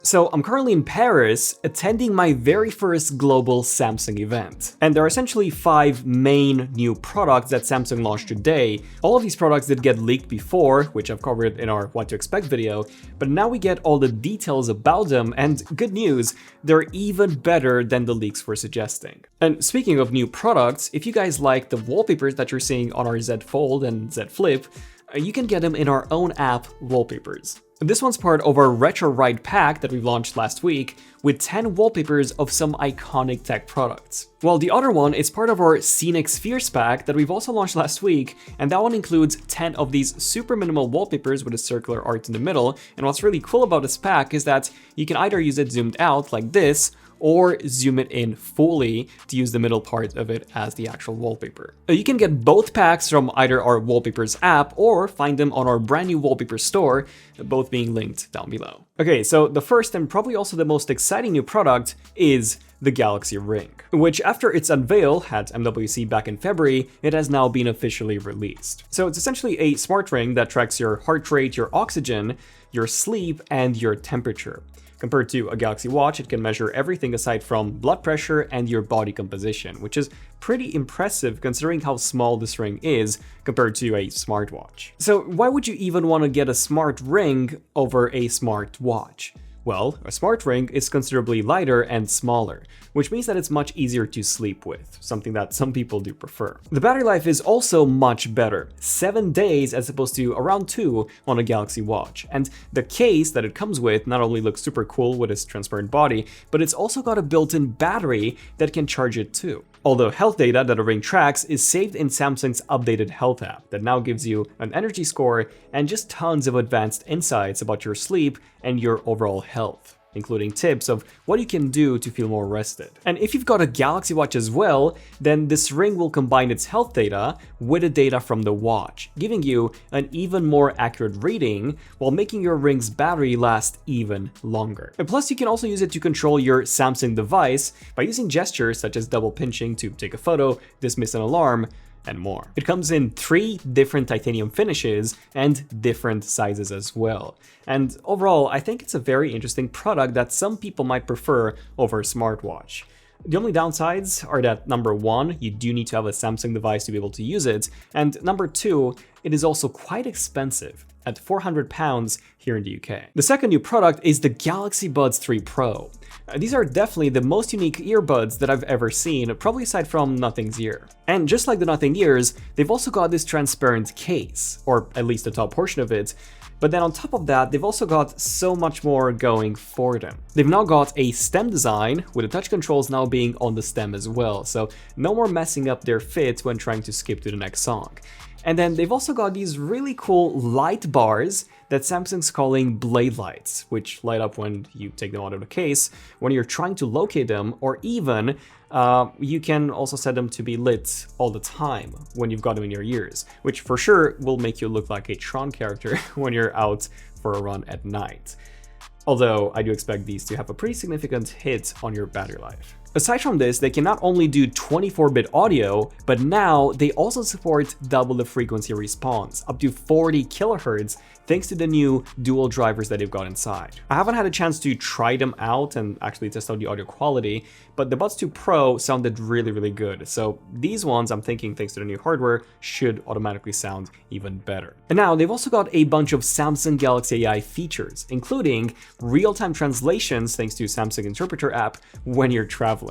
So I'm currently in Paris attending my very first global Samsung event. And there are essentially 5 main new products that Samsung launched today. All of these products did get leaked before, which I've covered in our What to Expect video, but now we get all the details about them, and good news, they're even better than the leaks were suggesting. And speaking of new products, if you guys like the wallpapers that you're seeing on our Z Fold and Z Flip, you can get them in our own app, Wallpapers. This one's part of our Retro Ride pack that we've launched last week with 10 wallpapers of some iconic tech products. While the other one is part of our Scenic Spheres pack that we've also launched last week, and that one includes 10 of these super minimal wallpapers with a circular art in the middle. And what's really cool about this pack is that you can either use it zoomed out like this, or zoom it in fully to use the middle part of it as the actual wallpaper. You can get both packs from either our Wallpapers app or find them on our brand new wallpaper store, both being linked down below. Okay, so the first and probably also the most exciting new product is the Galaxy Ring, which after its unveil at MWC back in February, it has now been officially released. So it's essentially a smart ring that tracks your heart rate, your oxygen, your sleep, and your temperature. Compared to a Galaxy Watch, it can measure everything aside from blood pressure and your body composition, which is pretty impressive considering how small this ring is compared to a smartwatch. So why would you even want to get a smart ring over a smart watch? Well, a smart ring is considerably lighter and smaller, which means that it's much easier to sleep with, something that some people do prefer. The battery life is also much better, 7 days as opposed to around 2 on a Galaxy Watch. And the case that it comes with not only looks super cool with its transparent body, but it's also got a built-in battery that can charge it too. Although health data that a ring tracks is saved in Samsung's updated health app that now gives you an energy score and just tons of advanced insights about your sleep and your overall health, including tips of what you can do to feel more rested. And if you've got a Galaxy Watch as well, then this ring will combine its health data with the data from the watch, giving you an even more accurate reading while making your ring's battery last even longer. And plus, you can also use it to control your Samsung device by using gestures such as double pinching to take a photo, dismiss an alarm, and more. It comes in 3 different titanium finishes and different sizes as well. And overall, I think it's a very interesting product that some people might prefer over a smartwatch. The only downsides are that number 1, you do need to have a Samsung device to be able to use it, and number 2, it is also quite expensive at £400 here in the UK. The second new product is the Galaxy Buds 3 Pro. These are definitely the most unique earbuds that I've ever seen, probably aside from Nothing's Ear. And just like the Nothing Ears, they've also got this transparent case, or at least the top portion of it. But then on top of that, they've also got so much more going for them. They've now got a stem design, with the touch controls now being on the stem as well, so no more messing up their fit when trying to skip to the next song. And then they've also got these really cool light bars that Samsung's calling Blade Lights, which light up when you take them out of the case, when you're trying to locate them, or even you can also set them to be lit all the time when you've got them in your ears, which for sure will make you look like a Tron character when you're out for a run at night. Although I do expect these to have a pretty significant hit on your battery life. Aside from this, they can not only do 24-bit audio, but now they also support double the frequency response, up to 40 kHz, thanks to the new dual drivers that they've got inside. I haven't had a chance to try them out and actually test out the audio quality, but the Buds 2 Pro sounded really good. So these ones, I'm thinking, thanks to the new hardware, should automatically sound even better. And now they've also got a bunch of Samsung Galaxy AI features, including real-time translations thanks to Samsung Interpreter app when you're traveling.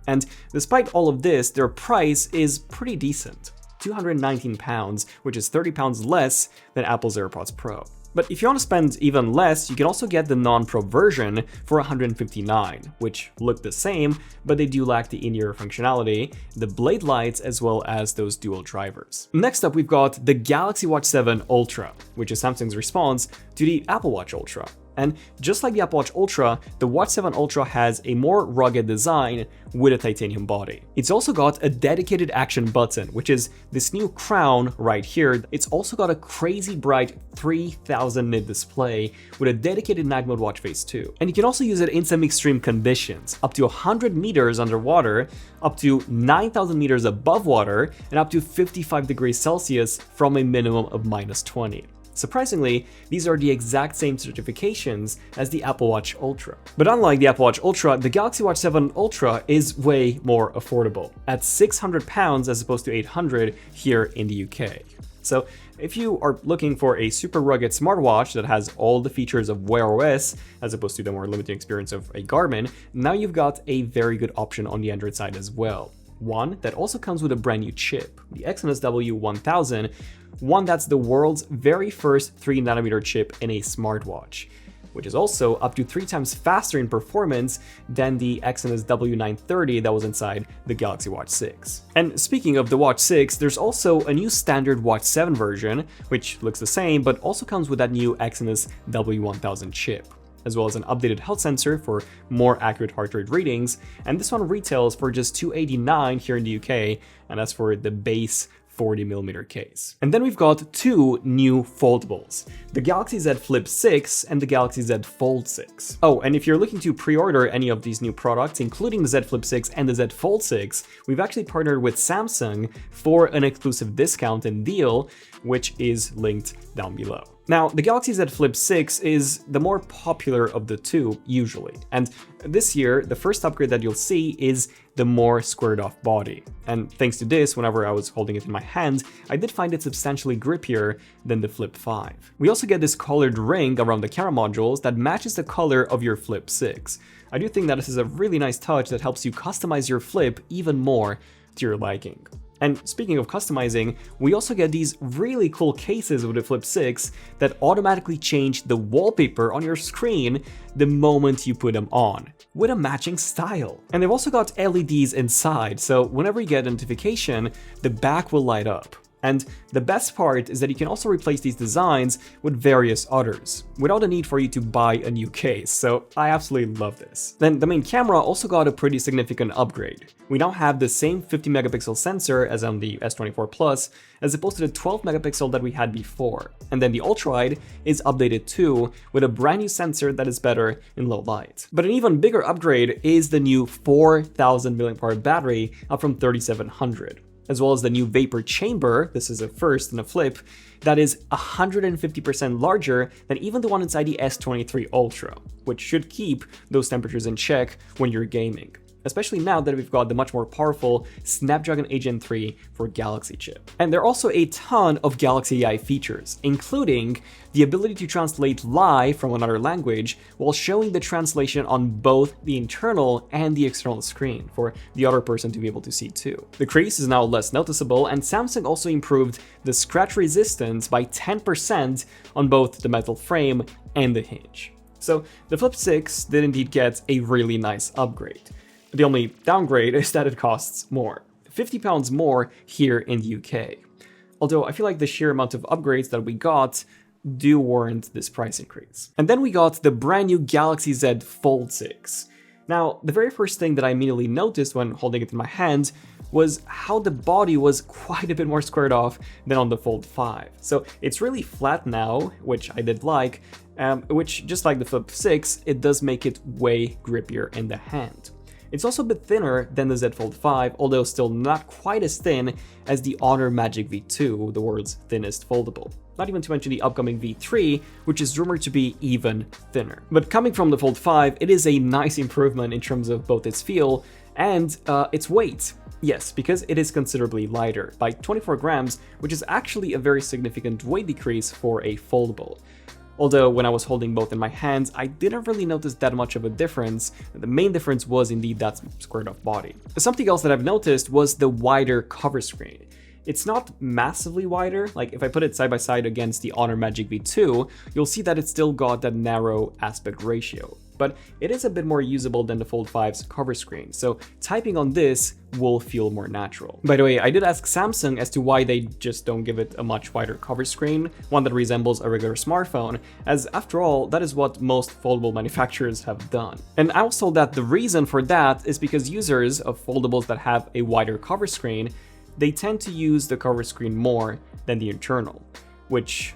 And despite all of this, their price is pretty decent. £219, which is £30 less than Apple's AirPods Pro. But if you want to spend even less, you can also get the non-Pro version for $159, which look the same, but they do lack the in-ear functionality, the Blade Lights, as well as those dual drivers. Next up, we've got the Galaxy Watch 7 Ultra, which is Samsung's response to the Apple Watch Ultra. And just like the Apple Watch Ultra, the Watch 7 Ultra has a more rugged design with a titanium body. It's also got a dedicated action button, which is this new crown right here. It's also got a crazy bright 3000 nit display with a dedicated night mode watch face too. And you can also use it in some extreme conditions, up to 100 meters underwater, up to 9,000 meters above water, and up to 55 degrees Celsius from a minimum of -20. Surprisingly, these are the exact same certifications as the Apple Watch Ultra. But unlike the Apple Watch Ultra, the Galaxy Watch 7 Ultra is way more affordable, at £600 as opposed to $800 here in the UK. So if you are looking for a super rugged smartwatch that has all the features of Wear OS, as opposed to the more limited experience of a Garmin, now you've got a very good option on the Android side as well. One that also comes with a brand new chip, the Exynos W1000, one that's the world's very first 3nm chip in a smartwatch, which is also up to 3 times faster in performance than the Exynos W930 that was inside the Galaxy Watch 6. And speaking of the Watch 6, there's also a new standard Watch 7 version, which looks the same, but also comes with that new Exynos W1000 chip, as well as an updated health sensor for more accurate heart rate readings, and this one retails for just $289 here in the UK, and that's for the base 40mm case. And then we've got 2 new foldables, the Galaxy Z Flip 6 and the Galaxy Z Fold 6. Oh, and if you're looking to pre-order any of these new products, including the Z Flip 6 and the Z Fold 6, we've actually partnered with Samsung for an exclusive discount and deal, which is linked down below. Now, the Galaxy Z Flip 6 is the more popular of the two, usually, and this year, the first upgrade that you'll see is the more squared off body. And thanks to this, whenever I was holding it in my hand, I did find it substantially grippier than the Flip 5. We also get this colored ring around the camera modules that matches the color of your Flip 6. I do think that this is a really nice touch that helps you customize your Flip even more to your liking. And speaking of customizing, we also get these really cool cases with the Flip 6 that automatically change the wallpaper on your screen the moment you put them on, with a matching style. And they've also got LEDs inside, so whenever you get a notification, the back will light up. And the best part is that you can also replace these designs with various others, without the need for you to buy a new case, so I absolutely love this. Then the main camera also got a pretty significant upgrade. We now have the same 50-megapixel sensor as on the S24 Plus, as opposed to the 12-megapixel that we had before. And then the ultra-wide is updated too, with a brand new sensor that is better in low light. But an even bigger upgrade is the new 4,000 mAh battery, up from 3,700. As well as the new vapor chamber, this is a first in a Flip, that is 150% larger than even the one inside the S23 Ultra, which should keep those temperatures in check when you're gaming, especially now that we've got the much more powerful Snapdragon 8 Gen 3 for Galaxy chip. And there are also a ton of Galaxy AI features, including the ability to translate live from another language while showing the translation on both the internal and the external screen for the other person to be able to see too. The crease is now less noticeable, and Samsung also improved the scratch resistance by 10% on both the metal frame and the hinge. So the Flip 6 did indeed get a really nice upgrade. The only downgrade is that it costs more, £50 more here in the UK. Although I feel like the sheer amount of upgrades that we got do warrant this price increase. And then we got the brand new Galaxy Z Fold 6. Now, the very first thing that I immediately noticed when holding it in my hand was how the body was quite a bit more squared off than on the Fold 5. So it's really flat now, which I did like, which just like the Flip 6, it does make it way grippier in the hand. It's also a bit thinner than the Z Fold 5, although still not quite as thin as the Honor Magic V2, the world's thinnest foldable. Not even to mention the upcoming V3, which is rumored to be even thinner. But coming from the Fold 5, it is a nice improvement in terms of both its feel and its weight. Yes, because it is considerably lighter, by 24 grams, which is actually a very significant weight decrease for a foldable. Although when I was holding both in my hands, I didn't really notice that much of a difference. The main difference was indeed that squared off body. Something else that I've noticed was the wider cover screen. It's not massively wider, like if I put it side by side against the Honor Magic V2, you'll see that it's still got that narrow aspect ratio. But it is a bit more usable than the Fold 5's cover screen, so typing on this will feel more natural. By the way, I did ask Samsung as to why they just don't give it a much wider cover screen, one that resembles a regular smartphone, as after all, that is what most foldable manufacturers have done. And I was told that the reason for that is because users of foldables that have a wider cover screen, they tend to use the cover screen more than the internal, which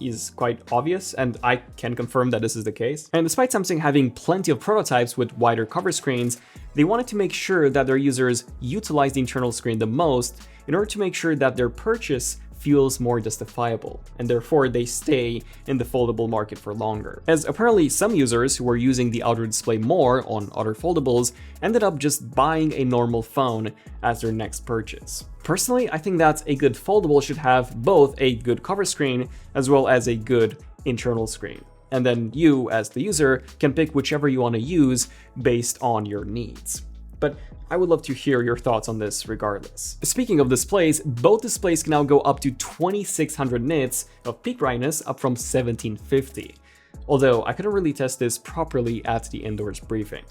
is quite obvious, and I can confirm that this is the case. And despite Samsung having plenty of prototypes with wider cover screens, they wanted to make sure that their users utilize the internal screen the most in order to make sure that their purchase feels more justifiable, and therefore they stay in the foldable market for longer. As apparently some users who were using the outer display more on other foldables ended up just buying a normal phone as their next purchase. Personally, I think that a good foldable should have both a good cover screen as well as a good internal screen. And then you, as the user, can pick whichever you want to use based on your needs. But I would love to hear your thoughts on this regardless. Speaking of displays, both displays can now go up to 2600 nits of peak brightness, up from 1750. Although I couldn't really test this properly at the indoors briefing.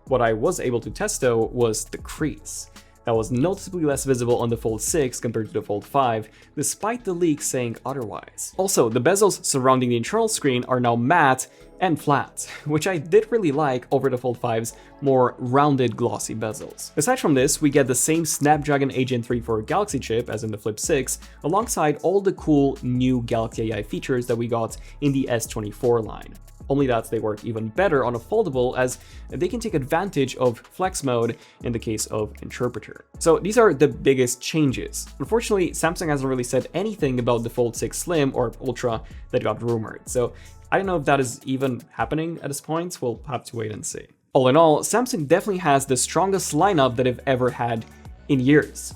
What I was able to test though was the crease. That was noticeably less visible on the Fold 6 compared to the Fold 5, despite the leaks saying otherwise. Also, the bezels surrounding the internal screen are now matte and flat, which I did really like over the Fold 5's more rounded glossy bezels. Aside from this, we get the same Snapdragon 8 Gen 3 for Galaxy chip as in the Flip 6, alongside all the cool new Galaxy AI features that we got in the S24 line. Only that they work even better on a foldable, as they can take advantage of flex mode in the case of interpreter. So these are the biggest changes. Unfortunately, Samsung hasn't really said anything about the Fold 6 Slim or Ultra that got rumored, so I don't know if that is even happening at this point. We'll have to wait and see. All in all, Samsung definitely has the strongest lineup that they've ever had in years.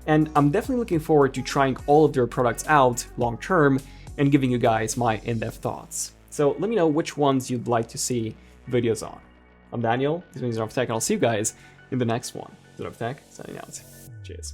And I'm definitely looking forward to trying all of their products out long term and giving you guys my in-depth thoughts. So let me know which ones you'd like to see videos on. I'm Daniel, this is Zone of Tech, and I'll see you guys in the next one. Zone of Tech, signing out. Cheers.